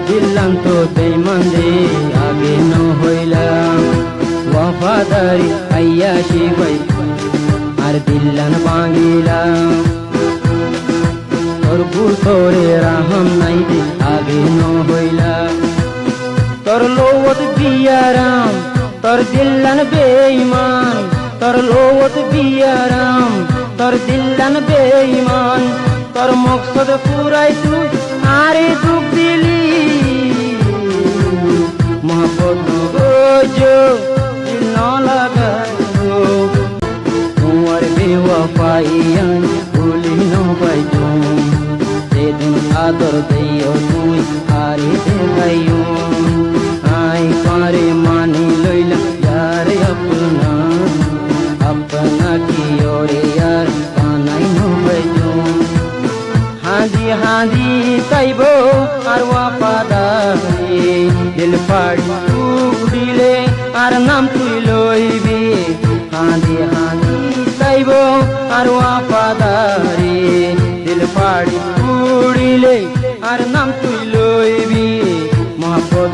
দিলাম তো বেঈমান রে আগে ন হইলাম ওয়াফাদারি আইয়া শিখাই আর দিল্লান ভাঙিলাম তোর বুতরে রাহম নাই দে আগে ন হইলাম তোর লোত বিয়ারাম তোর দিল্লান বেঈমান তোর লোত বিয়ারাম তোর দিল্লান বেঈমান তোর মকসদ পুরাই তুই আরে দুঃখ দিলি মোহব্বত নগজো দিল ন লাগাইও তোমার বেওয়াফাইয়া ভুলি ন পাইছো সেদিন আদর দিও তুই আরে দেখাইও আই পারে মানি লইলা यार अपना अपना की और यार पानाई न बैठो हांदी हांदी ताइबो আর ওয়াফাদারি দিল পাড়ি টুকরিলে আর নাম তুই লইবি হাঁদি হাঁদি তাইবো আর ওয়াফাদারি দিল পাড়ি টুকরিলে আর নাম তুই লইবি মোহব্বত